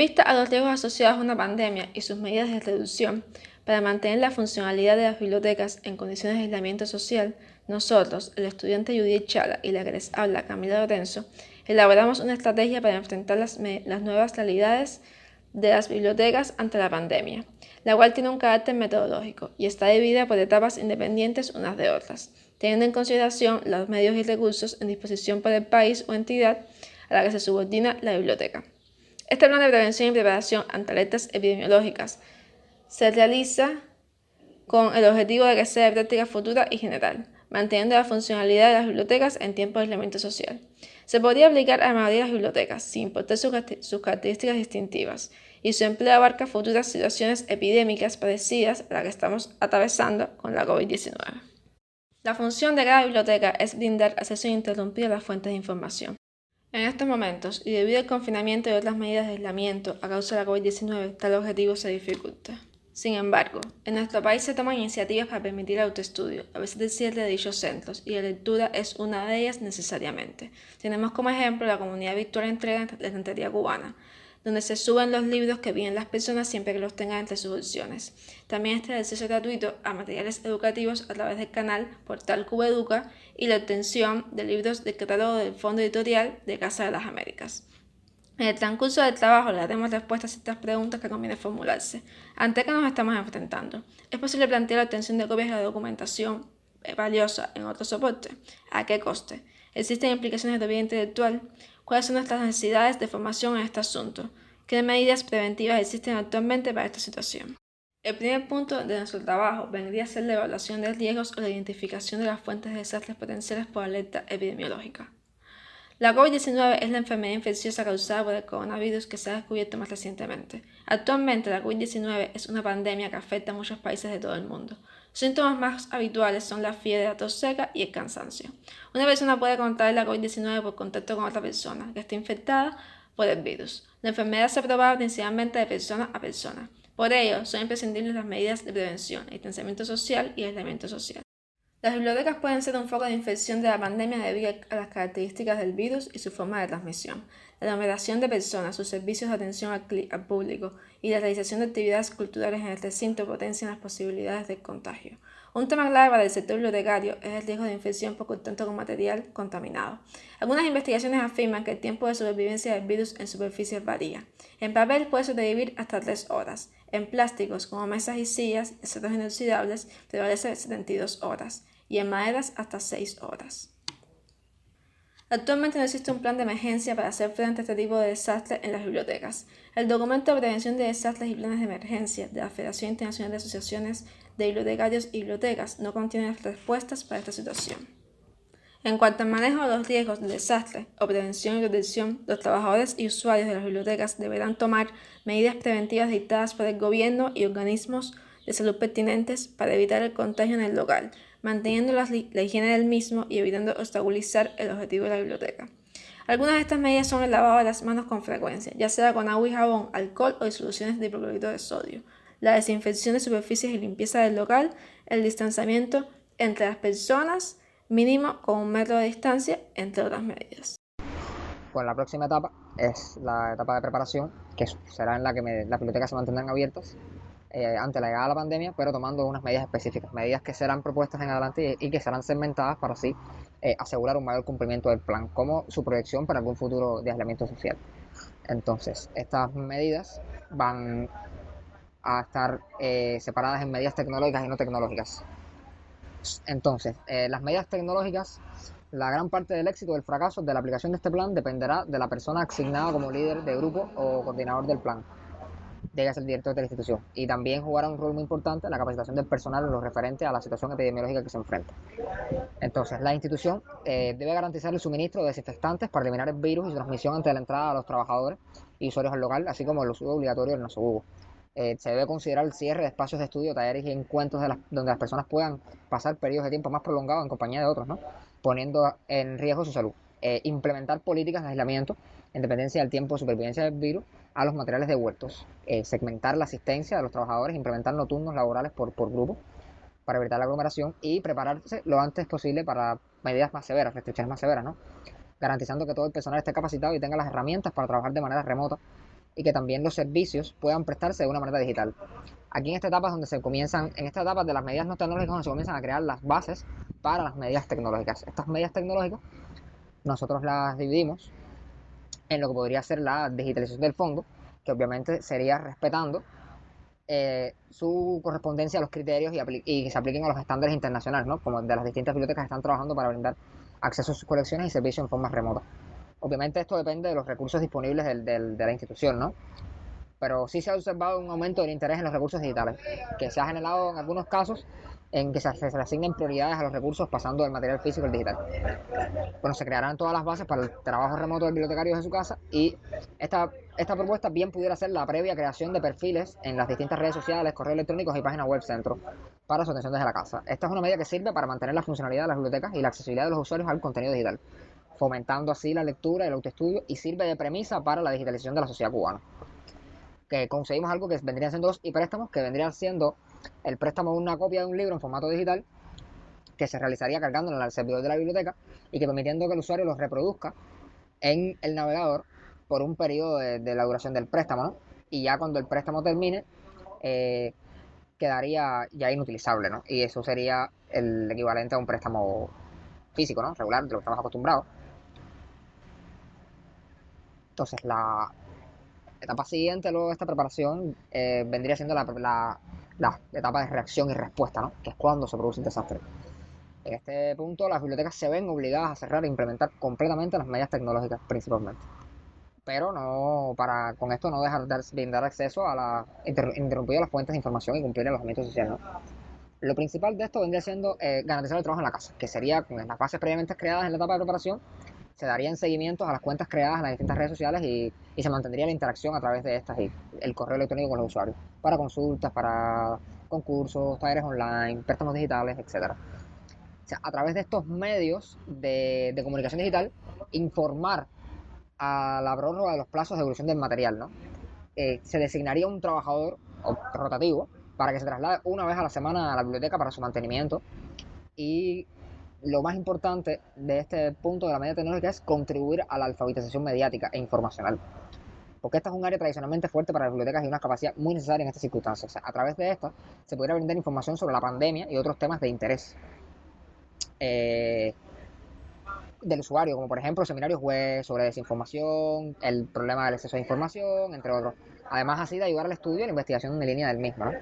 vista a los riesgos asociados a una pandemia y sus medidas de reducción, para mantener la funcionalidad de las bibliotecas en condiciones de aislamiento social, nosotros, el estudiante Judith Chala y la que les habla Camila Lorenzo, elaboramos una estrategia para enfrentar las nuevas realidades de las bibliotecas ante la pandemia, la cual tiene un carácter metodológico y está dividida por etapas independientes unas de otras, teniendo en consideración los medios y recursos en disposición por el país o entidad a la que se subordina la biblioteca. Este plan de prevención y preparación ante alertas epidemiológicas se realiza con el objetivo de que sea de práctica futura y general, manteniendo la funcionalidad de las bibliotecas en tiempos de aislamiento social. Se podría aplicar a la mayoría de las bibliotecas, sin importar sus características distintivas, y su empleo abarca futuras situaciones epidémicas parecidas a las que estamos atravesando con la COVID-19. La función de cada biblioteca es brindar acceso ininterrumpido a las fuentes de información. En estos momentos, y debido al confinamiento y otras medidas de aislamiento a causa de la COVID-19, tal objetivo se dificulta. Sin embargo, en nuestro país se toman iniciativas para permitir el autoestudio, a veces del cierre de dichos centros, y la lectura es una de ellas necesariamente. Tenemos como ejemplo la comunidad virtual Entrega de la Estantería Cubana, donde se suben los libros que piden las personas siempre que los tengan entre sus opciones. También está el acceso gratuito a materiales educativos a través del canal Portal Cubeduca y la obtención de libros del catálogo del Fondo Editorial de Casa de las Américas. En el transcurso del trabajo le daremos respuestas a estas preguntas que conviene formularse. ¿Ante qué nos estamos enfrentando? ¿Es posible plantear la obtención de copias de la documentación valiosa en otro soporte? ¿A qué coste? ¿Existen implicaciones de propiedad intelectual? ¿Cuáles son nuestras necesidades de formación en este asunto? ¿Qué medidas preventivas existen actualmente para esta situación? El primer punto de nuestro trabajo vendría a ser la evaluación de riesgos o la identificación de las fuentes de desastres potenciales por alerta epidemiológica. La COVID-19 es la enfermedad infecciosa causada por el coronavirus que se ha descubierto más recientemente. Actualmente, la COVID-19 es una pandemia que afecta a muchos países de todo el mundo. Los síntomas más habituales son la fiebre, la tos seca y el cansancio. Una persona puede contraer la COVID-19 por contacto con otra persona que esté infectada por el virus. La enfermedad se propaga principalmente de persona a persona. Por ello, son imprescindibles las medidas de prevención, distanciamiento social y aislamiento social. Las bibliotecas pueden ser un foco de infección de la pandemia debido a las características del virus y su forma de transmisión. La aglomeración de personas, sus servicios de atención al público y la realización de actividades culturales en el recinto potencian las posibilidades de contagio. Un tema clave para el sector bibliotecario es el riesgo de infección por contacto con material contaminado. Algunas investigaciones afirman que el tiempo de supervivencia del virus en superficies varía. En papel puede sobrevivir hasta 3 horas. En plásticos como mesas y sillas, acero inoxidables, prevalece 72 horas. Y en maderas hasta 6 horas. Actualmente no existe un plan de emergencia para hacer frente a este tipo de desastres en las bibliotecas. El documento de prevención de desastres y planes de emergencia de la Federación Internacional de Asociaciones de Bibliotecarios y Bibliotecas no contiene respuestas para esta situación. En cuanto al manejo de los riesgos de desastre o prevención y protección, los trabajadores y usuarios de las bibliotecas deberán tomar medidas preventivas dictadas por el gobierno y organismos de salud pertinentes para evitar el contagio en el local, manteniendo la higiene del mismo y evitando obstaculizar el objetivo de la biblioteca. Algunas de estas medidas son el lavado de las manos con frecuencia, ya sea con agua y jabón, alcohol o disoluciones de hipoclorito de sodio, la desinfección de superficies y limpieza del local, el distanciamiento entre las personas, mínimo con 1 metro de distancia, entre otras medidas. Pues la próxima etapa es la etapa de preparación, que será en la que las bibliotecas se mantendrán abiertas ante la llegada de la pandemia, pero tomando unas medidas específicas, medidas que serán propuestas en adelante y que serán segmentadas para así asegurar un mayor cumplimiento del plan, como su proyección para algún futuro de aislamiento social. Entonces, estas medidas van a estar separadas en medidas tecnológicas y no tecnológicas. Entonces, las medidas tecnológicas, la gran parte del éxito o del fracaso de la aplicación de este plan dependerá de la persona asignada como líder de grupo o coordinador del plan, llega a ser el director de la institución, y también jugará un rol muy importante en la capacitación del personal en lo referente a la situación epidemiológica que se enfrenta. Entonces, la institución debe garantizar el suministro de desinfectantes para eliminar el virus y su transmisión antes de la entrada a los trabajadores y usuarios al local, así como el uso obligatorio del nosobuco. Se debe considerar el cierre de espacios de estudio, talleres y encuentros donde las personas puedan pasar periodos de tiempo más prolongados en compañía de otros, ¿no? Poniendo en riesgo su salud. Implementar políticas de aislamiento en dependencia del tiempo de supervivencia del virus a los materiales devueltos. Segmentar la asistencia de los trabajadores, implementar no turnos laborales por grupo para evitar la aglomeración y prepararse lo antes posible para medidas más severas, restricciones más severas, ¿no? Garantizando que todo el personal esté capacitado y tenga las herramientas para trabajar de manera remota y que también los servicios puedan prestarse de una manera digital. Aquí en esta etapa es donde en esta etapa de las medidas no tecnológicas, donde se comienzan a crear las bases para las medidas tecnológicas. Estas medidas tecnológicas nosotros las dividimos en lo que podría ser la digitalización del fondo, que obviamente sería respetando su correspondencia a los criterios y que se apliquen a los estándares internacionales, ¿no? Como de las distintas bibliotecas que están trabajando para brindar acceso a sus colecciones y servicios en forma remota. Obviamente esto depende de los recursos disponibles de la institución, ¿no? Pero sí se ha observado un aumento del interés en los recursos digitales, que se ha generado en algunos casos en que se le asignen prioridades a los recursos pasando del material físico al digital. Bueno, se crearán todas las bases para el trabajo remoto del bibliotecario desde su casa y esta propuesta bien pudiera ser la previa creación de perfiles en las distintas redes sociales, correos electrónicos y páginas web centro para su atención desde la casa. Esta es una medida que sirve para mantener la funcionalidad de las bibliotecas y la accesibilidad de los usuarios al contenido digital, fomentando así la lectura y el autoestudio, y sirve de premisa para la digitalización de la sociedad cubana. Que conseguimos algo que vendrían siendo dos préstamos, que vendrían siendo el préstamo de una copia de un libro en formato digital, que se realizaría cargándolo en el servidor de la biblioteca y que permitiendo que el usuario los reproduzca en el navegador por un periodo de la duración del préstamo, ¿no? Y ya cuando el préstamo termine, eh, quedaría ya inutilizable, ¿no? Y eso sería el equivalente a un préstamo físico, ¿no? Regular, de lo que estamos acostumbrados. Entonces, la etapa siguiente luego de esta preparación vendría siendo la etapa de reacción y respuesta, ¿no? Que es cuando se produce un desastre. En este punto, las bibliotecas se ven obligadas a cerrar e implementar completamente las medidas tecnológicas principalmente. Pero no, con esto no dejar de brindar acceso a interrumpir las fuentes de información y cumplir el alojamiento social, ¿no? Lo principal de esto vendría siendo garantizar el trabajo en la casa, que sería con las bases previamente creadas en la etapa de preparación, se darían seguimientos a las cuentas creadas en las distintas redes sociales y se mantendría la interacción a través de estas y el correo electrónico con los usuarios, para consultas, para concursos, talleres online, préstamos digitales, etc. O sea, a través de estos medios de comunicación digital, informar a la prórroga de los plazos de evolución del material, ¿no? Se designaría un trabajador rotativo para que se traslade una vez a la semana a la biblioteca para su mantenimiento. Y lo más importante de este punto de la medida tecnológica es contribuir a la alfabetización mediática e informacional, porque esta es un área tradicionalmente fuerte para las bibliotecas y una capacidad muy necesaria en estas circunstancias. O sea, a través de esta se podría brindar información sobre la pandemia y otros temas de interés del usuario, como por ejemplo seminarios web sobre desinformación, el problema del exceso de información, entre otros. Además así de ayudar al estudio y la investigación en línea del mismo, ¿no?